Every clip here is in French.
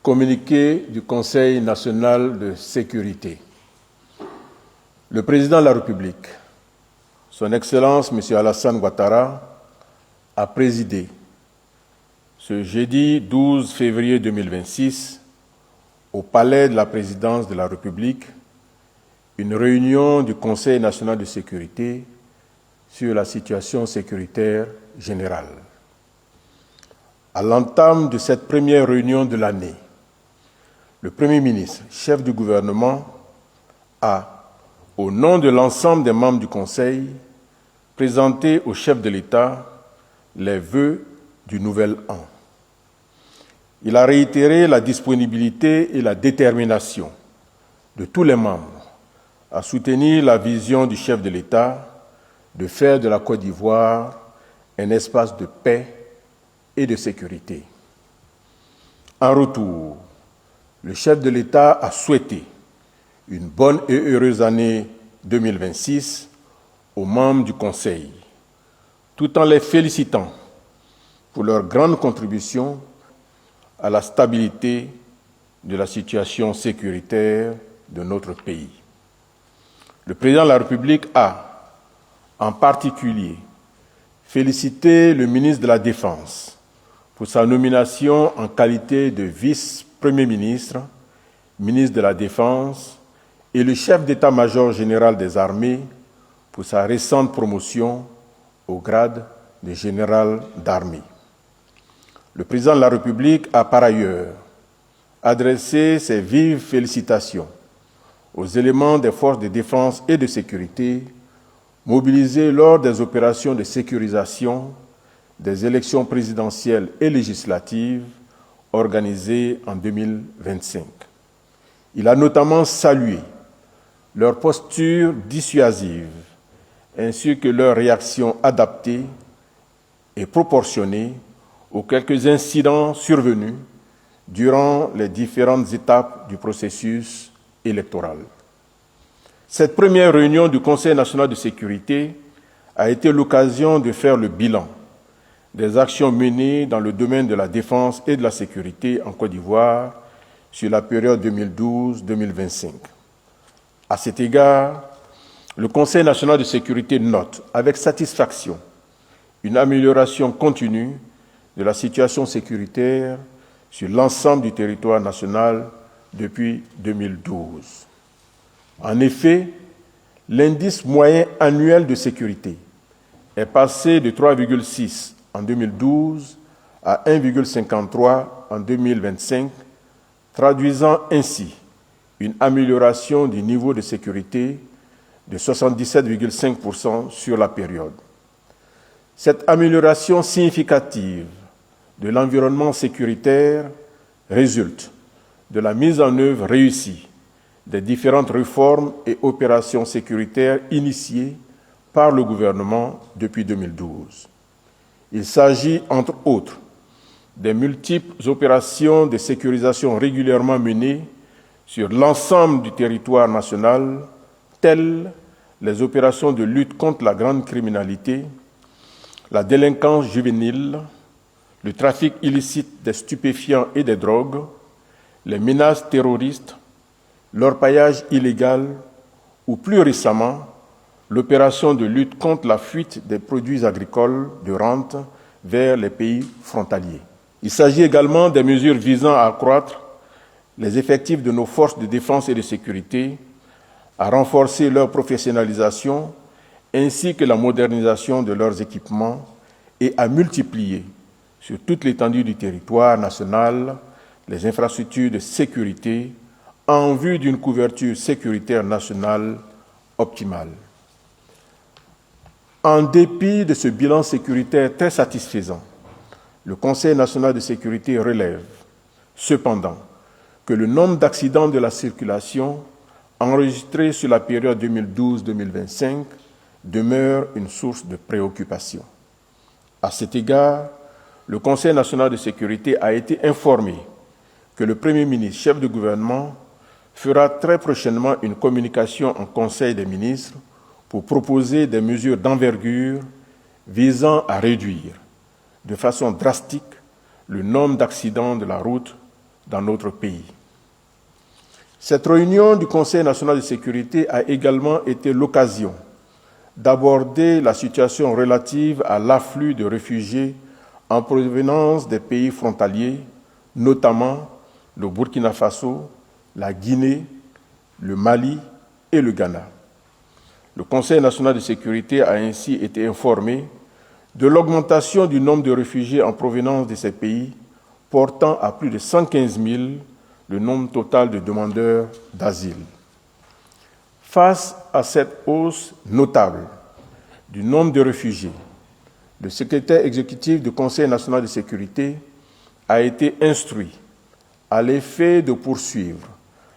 Communiqué du Conseil national de sécurité. Le président de la République, son Excellence M. Alassane Ouattara, a présidé ce jeudi 12 février 2026 au Palais de la Présidence de la République une réunion du Conseil national de sécurité sur la situation sécuritaire générale. À l'entame de cette première réunion de l'année, le Premier ministre, chef du gouvernement, a, au nom de l'ensemble des membres du Conseil, présenté au chef de l'État les vœux du nouvel an. Il a réitéré la disponibilité et la détermination de tous les membres à soutenir la vision du chef de l'État de faire de la Côte d'Ivoire un espace de paix et de sécurité. En retour, le chef de l'État a souhaité une bonne et heureuse année 2026 aux membres du Conseil, tout en les félicitant pour leur grande contribution à la stabilité de la situation sécuritaire de notre pays. Le président de la République a, en particulier, félicité le ministre de la Défense pour sa nomination en qualité de vice-premier ministre, ministre de la Défense, et le chef d'état-major général des armées pour sa récente promotion au grade de général d'armée. Le président de la République a par ailleurs adressé ses vives félicitations aux éléments des forces de défense et de sécurité mobilisés lors des opérations de sécurisation des élections présidentielles et législatives organisées en 2025. Il a notamment salué leur posture dissuasive ainsi que leur réaction adaptée et proportionnée aux quelques incidents survenus durant les différentes étapes du processus électoral. Cette première réunion du Conseil national de sécurité a été l'occasion de faire le bilan des actions menées dans le domaine de la défense et de la sécurité en Côte d'Ivoire sur la période 2012-2025. À cet égard, le Conseil national de sécurité note avec satisfaction une amélioration continue de la situation sécuritaire sur l'ensemble du territoire national depuis 2012. En effet, l'indice moyen annuel de sécurité est passé de 3,6 en 2012 à 1,53 en 2025, traduisant ainsi une amélioration du niveau de sécurité de 77,5% sur la période. Cette amélioration significative de l'environnement sécuritaire résulte de la mise en œuvre réussie des différentes réformes et opérations sécuritaires initiées par le gouvernement depuis 2012. Il s'agit, entre autres, des multiples opérations de sécurisation régulièrement menées sur l'ensemble du territoire national, telles les opérations de lutte contre la grande criminalité, la délinquance juvénile, le trafic illicite des stupéfiants et des drogues, les menaces terroristes, l'orpaillage illégal ou plus récemment, l'opération de lutte contre la fuite des produits agricoles de rente vers les pays frontaliers. Il s'agit également des mesures visant à accroître les effectifs de nos forces de défense et de sécurité, à renforcer leur professionnalisation ainsi que la modernisation de leurs équipements et à multiplier sur toute l'étendue du territoire national les infrastructures de sécurité en vue d'une couverture sécuritaire nationale optimale. En dépit de ce bilan sécuritaire très satisfaisant, le Conseil national de sécurité relève cependant que le nombre d'accidents de la circulation enregistrés sur la période 2012-2025 demeure une source de préoccupation. À cet égard, le Conseil national de sécurité a été informé que le Premier ministre, chef de gouvernement, fera très prochainement une communication en Conseil des ministres pour proposer des mesures d'envergure visant à réduire de façon drastique le nombre d'accidents de la route dans notre pays. Cette réunion du Conseil national de sécurité a également été l'occasion d'aborder la situation relative à l'afflux de réfugiés en provenance des pays frontaliers, notamment le Burkina Faso, la Guinée, le Mali et le Ghana. Le Conseil national de sécurité a ainsi été informé de l'augmentation du nombre de réfugiés en provenance de ces pays, portant à plus de 115 000 le nombre total de demandeurs d'asile. Face à cette hausse notable du nombre de réfugiés, le secrétaire exécutif du Conseil national de sécurité a été instruit à l'effet de poursuivre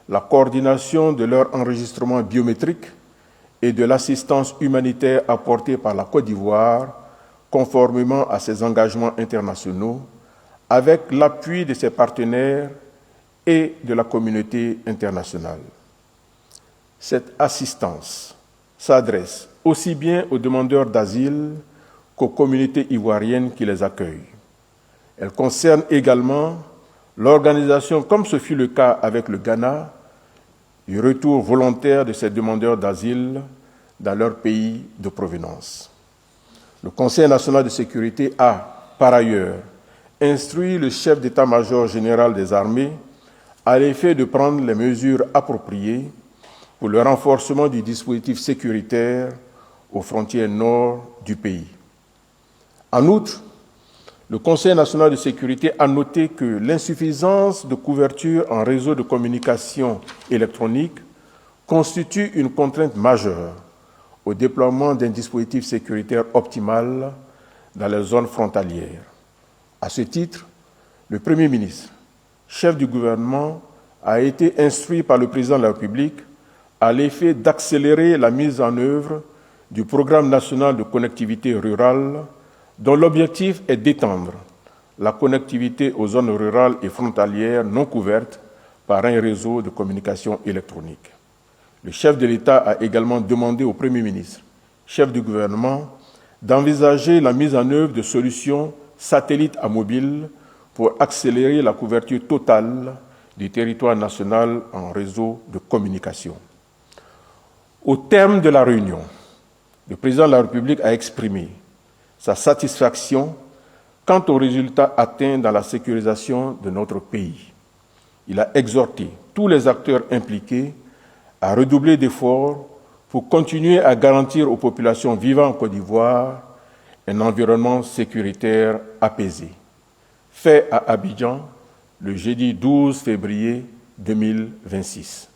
la coordination de leur enregistrement biométrique et de l'assistance humanitaire apportée par la Côte d'Ivoire, conformément à ses engagements internationaux, avec l'appui de ses partenaires et de la communauté internationale. Cette assistance s'adresse aussi bien aux demandeurs d'asile qu'aux communautés ivoiriennes qui les accueillent. Elle concerne également l'organisation, comme ce fut le cas avec le Ghana, du retour volontaire de ces demandeurs d'asile dans leur pays de provenance. Le Conseil national de sécurité a, par ailleurs, instruit le chef d'état-major général des armées à l'effet de prendre les mesures appropriées pour le renforcement du dispositif sécuritaire aux frontières nord du pays. En outre, le Conseil national de sécurité a noté que l'insuffisance de couverture en réseau de communication électronique constitue une contrainte majeure au déploiement d'un dispositif sécuritaire optimal dans les zones frontalières. À ce titre, le Premier ministre, chef du gouvernement, a été instruit par le Président de la République à l'effet d'accélérer la mise en œuvre du Programme national de connectivité rurale dont l'objectif est d'étendre la connectivité aux zones rurales et frontalières non couvertes par un réseau de communication électronique. Le chef de l'État a également demandé au Premier ministre, chef du gouvernement, d'envisager la mise en œuvre de solutions satellites à mobile pour accélérer la couverture totale du territoire national en réseau de communication. Au terme de la réunion, le président de la République a exprimé sa satisfaction quant aux résultats atteints dans la sécurisation de notre pays. Il a exhorté tous les acteurs impliqués à redoubler d'efforts pour continuer à garantir aux populations vivant en Côte d'Ivoire un environnement sécuritaire apaisé. Fait à Abidjan le jeudi 12 février 2026.